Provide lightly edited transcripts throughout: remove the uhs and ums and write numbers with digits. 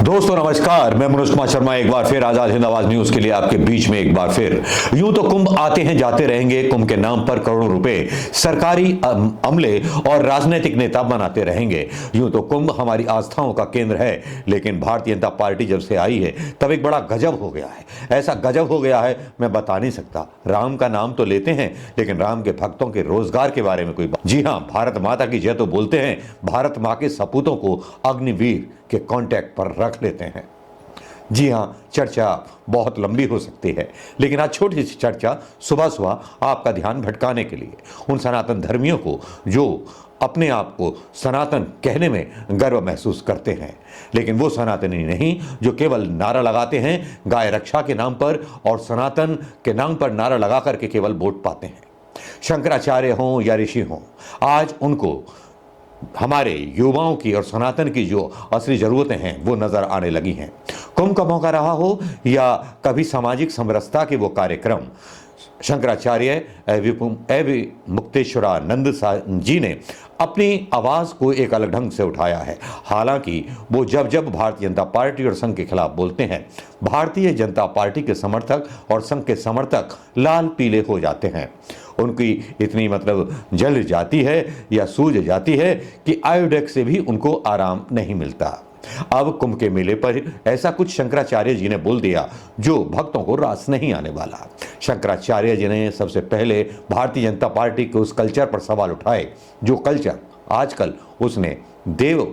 दोस्तों नमस्कार, मैं मनोज कुमार शर्मा एक बार फिर आजाद हिंद आवाज न्यूज के लिए आपके बीच में एक बार फिर। यूं तो कुंभ आते हैं जाते रहेंगे, कुंभ के नाम पर करोड़ों रुपए सरकारी अमले और राजनीतिक नेता बनाते रहेंगे। यूं तो कुंभ हमारी आस्थाओं का केंद्र है, लेकिन भारतीय जनता पार्टी जब से आई है तब एक बड़ा गजब हो गया है। ऐसा गजब हो गया है मैं बता नहीं सकता। राम का नाम तो लेते हैं, लेकिन राम के भक्तों के रोजगार के बारे में कोई बात। जी हां, भारत माता की जय तो बोलते हैं, भारत मां के सपूतों को अग्निवीर के कांटेक्ट पर रख लेते हैं। जी हां, चर्चा बहुत लंबी हो सकती है, लेकिन आज छोटी सी चर्चा सुबह सुबह आपका ध्यान भटकाने के लिए उन सनातन धर्मियों को जो अपने आप को सनातन कहने में गर्व महसूस करते हैं, लेकिन वो सनातनी नहीं जो केवल नारा लगाते हैं गाय रक्षा के नाम पर और सनातन के नाम पर नारा लगा करके केवल वोट पाते हैं। शंकराचार्य हों या ऋषि हों, आज उनको हमारे युवाओं की और सनातन की जो असली जरूरतें हैं वो नजर आने लगी हैं। कुंभ का मौका रहा हो या कभी सामाजिक समरसता के वो कार्यक्रम, शंकराचार्य एवं मुक्तेश्वरानंद जी ने अपनी आवाज को एक अलग ढंग से उठाया है। हालांकि वो जब जब भारतीय जनता पार्टी और संघ के खिलाफ बोलते हैं, भारतीय जनता पार्टी के समर्थक और संघ के समर्थक लाल पीले हो जाते हैं। उनकी इतनी जल जाती है या सूझ जाती है कि आयोडेक्स से भी उनको आराम नहीं मिलता। अब कुंभ के मेले पर ऐसा कुछ शंकराचार्य जी ने बोल दिया जो भक्तों को रास नहीं आने वाला। शंकराचार्य जी ने सबसे पहले भारतीय जनता पार्टी के उस कल्चर पर सवाल उठाए जो कल्चर आजकल उसने देव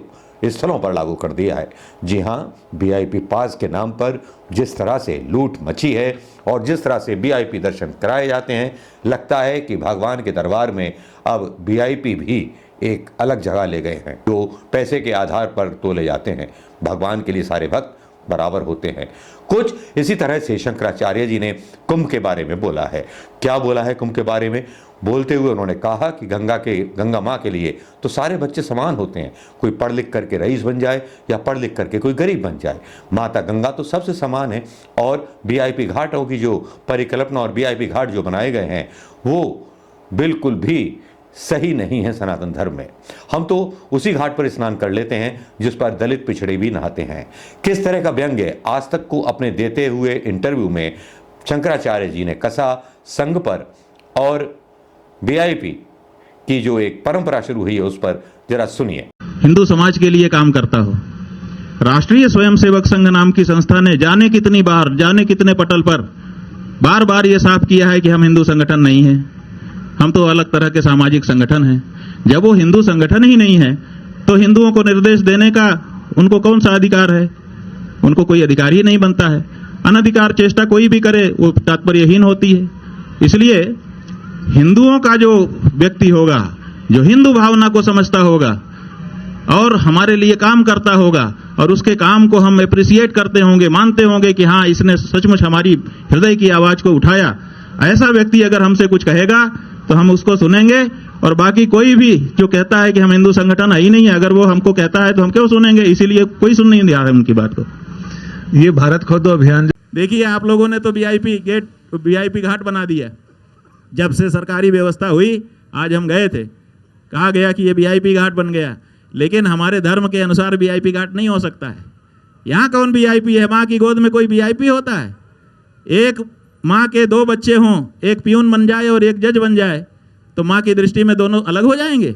स्थलों पर लागू कर दिया है। जी हाँ, वीआईपी पास के नाम पर जिस तरह से लूट मची है और जिस तरह से वीआईपी दर्शन कराए जाते हैं, लगता है कि भगवान के दरबार में अब वीआईपी भी एक अलग जगह ले गए हैं जो पैसे के आधार पर तोले जाते हैं। भगवान के लिए सारे भक्त बराबर होते हैं। कुछ इसी तरह से शंकराचार्य जी ने कुंभ के बारे में बोला है। क्या बोला है कुंभ के बारे में? बोलते हुए उन्होंने कहा कि गंगा माँ के लिए तो सारे बच्चे समान होते हैं, कोई पढ़ लिख करके रईस बन जाए या पढ़ लिख करके कोई गरीब बन जाए, माता गंगा तो सबसे समान है। और वीआईपी घाटों की जो परिकल्पना और वीआईपी घाट जो बनाए गए हैं वो बिल्कुल भी सही नहीं है सनातन धर्म में। हम तो उसी घाट पर स्नान कर लेते हैं जिस पर दलित पिछड़े भी नहाते हैं। किस तरह का व्यंग्य आज तक को अपने देते हुए इंटरव्यू में शंकराचार्य जी ने कसा संघ पर और वीआईपी की जो एक परंपरा शुरू हुई है उस पर जरा सुनिए। हिंदू समाज के लिए काम करता हो। राष्ट्रीय स्वयंसेवक संघ नाम की संस्था ने जाने कितनी बार, जाने कितने पटल पर बार बार यह साफ किया है कि हम हिंदू संगठन नहीं है, हम तो अलग तरह के सामाजिक संगठन हैं। जब वो हिंदू संगठन ही नहीं है तो हिंदुओं को निर्देश देने का उनको कौन सा अधिकार है? उनको कोई अधिकार ही नहीं बनता है। अनधिकार चेष्टा कोई भी करे वो तात्पर्यहीन होती है। इसलिए हिंदुओं का जो व्यक्ति होगा, जो हिंदू भावना को समझता होगा और हमारे लिए काम करता होगा और उसके काम को हम एप्रिसिएट करते होंगे, मानते होंगे कि हाँ इसने सचमुच हमारी हृदय की आवाज को उठाया, ऐसा व्यक्ति अगर हमसे कुछ कहेगा तो हम उसको सुनेंगे। और बाकी कोई भी जो कहता है कि हम हिंदू संगठन है ही नहीं है, अगर वो हमको कहता है तो हम क्यों सुनेंगे? इसीलिए कोई सुन नहीं दिया है उनकी बात को। ये भारत खोदो अभियान देखिए, आप लोगों ने तो वीआईपी घाट बना दिया। जब से सरकारी व्यवस्था हुई, आज हम गए थे, कहा गया कि ये वीआईपी घाट बन गया, लेकिन हमारे धर्म के अनुसार वीआईपी घाट नहीं हो सकता है। यहाँ कौन वीआईपी है? माँ की गोद में कोई वीआईपी होता है? एक माँ के दो बच्चे हों, एक पियून बन जाए और एक जज बन जाए, तो माँ की दृष्टि में दोनों अलग हो जाएंगे?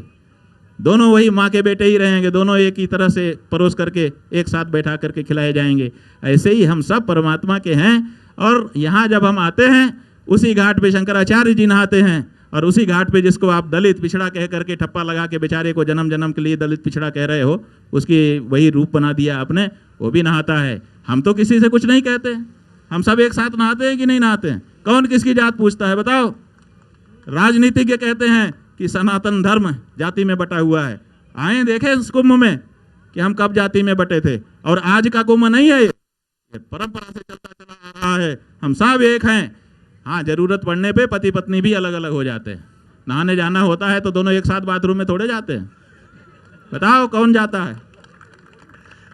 दोनों वही माँ के बेटे ही रहेंगे, दोनों एक ही तरह से परोस करके एक साथ बैठा करके खिलाए जाएंगे। ऐसे ही हम सब परमात्मा के हैं। और यहाँ जब हम आते हैं उसी घाट पे शंकराचार्य जी नहाते हैं और उसी घाट पे जिसको आप दलित पिछड़ा कह करके ठप्पा लगा के बेचारे को जन्म जन्म के लिए दलित पिछड़ा कह रहे हो, उसकी वही रूप बना दिया आपने, वो भी नहाता है। हम तो किसी से कुछ नहीं कहते, हम सब एक साथ नहाते हैं कि नहीं नहाते हैं? कौन किसकी जात पूछता है बताओ? राजनीतिज्ञ कहते हैं कि सनातन धर्म जाति में बटा हुआ है। आए देखें इस कुंभ में कि हम कब जाति में बटे थे। और आज का कुंभ नहीं है, ये परंपरा से चलता चला आ रहा है। हम सब एक हैं। हाँ, जरूरत पड़ने पे पति पत्नी भी अलग अलग हो जाते हैं। नहाने जाना होता है तो दोनों एक साथ बाथरूम में थोड़े जाते हैं? बताओ कौन जाता है?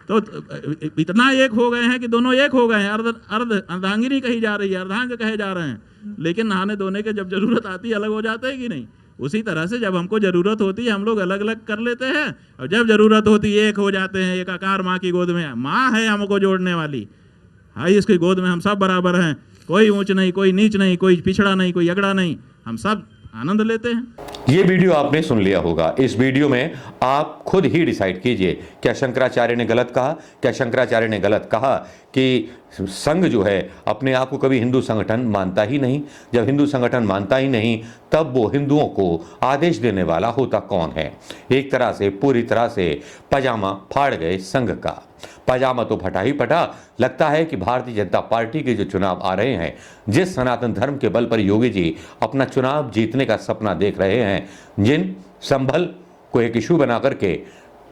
तो इतना एक हो गए हैं कि दोनों एक हो गए हैं। अर्धांगिनी कही जा रही है, अर्धांग कहे जा रहे हैं, लेकिन नहाने धोने के जब जरूरत आती है अलग हो जाते हैं कि नहीं? उसी तरह से जब हमको जरूरत होती है हम लोग अलग अलग कर लेते हैं, और जब जरूरत होती है एक हो जाते हैं, एकाकार माँ की गोद में। माँ है हमको जोड़ने वाली, हाई इसकी गोद में हम सब बराबर हैं, कोई ऊंच नहीं, कोई नीच नहीं, कोई पिछड़ा नहीं, कोई अगड़ा नहीं, हम सब आनंद लेते हैं। ये वीडियो आपने सुन लिया होगा। इस वीडियो में आप खुद ही डिसाइड कीजिए, क्या शंकराचार्य ने गलत कहा? क्या शंकराचार्य ने गलत कहा कि संघ जो है अपने आप को कभी हिंदू संगठन मानता ही नहीं? जब हिंदू संगठन मानता ही नहीं, तब वो हिंदुओं को आदेश देने वाला होता कौन है? एक तरह से पूरी तरह से पजामा फाड़ गए संघ का। पजामा तो फटा ही फटा। लगता है कि भारतीय जनता पार्टी के जो चुनाव आ रहे हैं, जिस सनातन धर्म के बल पर योगी जी अपना चुनाव जीतने का सपना देख रहे हैं, जिन संभल को एक इशू बना करके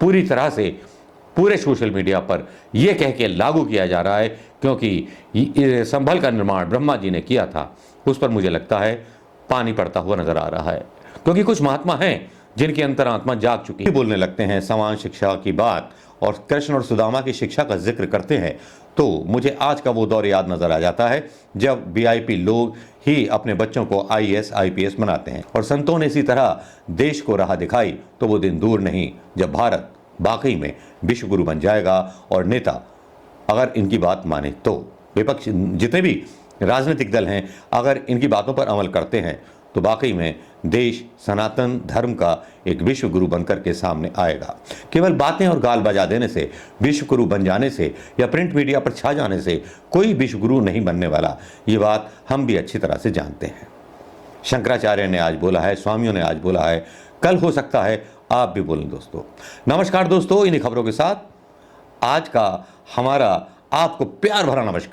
पूरी तरह से पूरे सोशल मीडिया पर यह कह के लागू किया जा रहा है क्योंकि संभल का निर्माण ब्रह्मा जी ने किया था, उस पर मुझे लगता है पानी पड़ता हुआ नजर आ रहा है। क्योंकि कुछ महात्मा हैं जिनकी अंतरात्मा जाग चुकी है, बोलने लगते हैं समान शिक्षा की बात और कृष्ण और सुदामा की शिक्षा का जिक्र करते हैं, तो मुझे आज का वो दौर याद नजर आ जाता है जब वीआईपी लोग ही अपने बच्चों को आईएएस आईपीएस बनाते हैं। और संतों ने इसी तरह देश को राह दिखाई, तो वो दिन दूर नहीं जब भारत वाकई में विश्व गुरु बन जाएगा। और नेता अगर इनकी बात माने तो, विपक्ष जितने भी राजनीतिक दल हैं अगर इनकी बातों पर अमल करते हैं, तो वाकई में देश सनातन धर्म का एक विश्व गुरु बनकर के सामने आएगा। केवल बातें और गाल बजा देने से, विश्व गुरु बन जाने से या प्रिंट मीडिया पर छा जाने से कोई विश्व गुरु नहीं बनने वाला। ये बात हम भी अच्छी तरह से जानते हैं। शंकराचार्य ने आज बोला है, स्वामियों ने आज बोला है, कल हो सकता है आप भी बोलें। दोस्तों नमस्कार। दोस्तों इन्हीं खबरों के साथ आज का हमारा आपको प्यार भरा नमस्कार।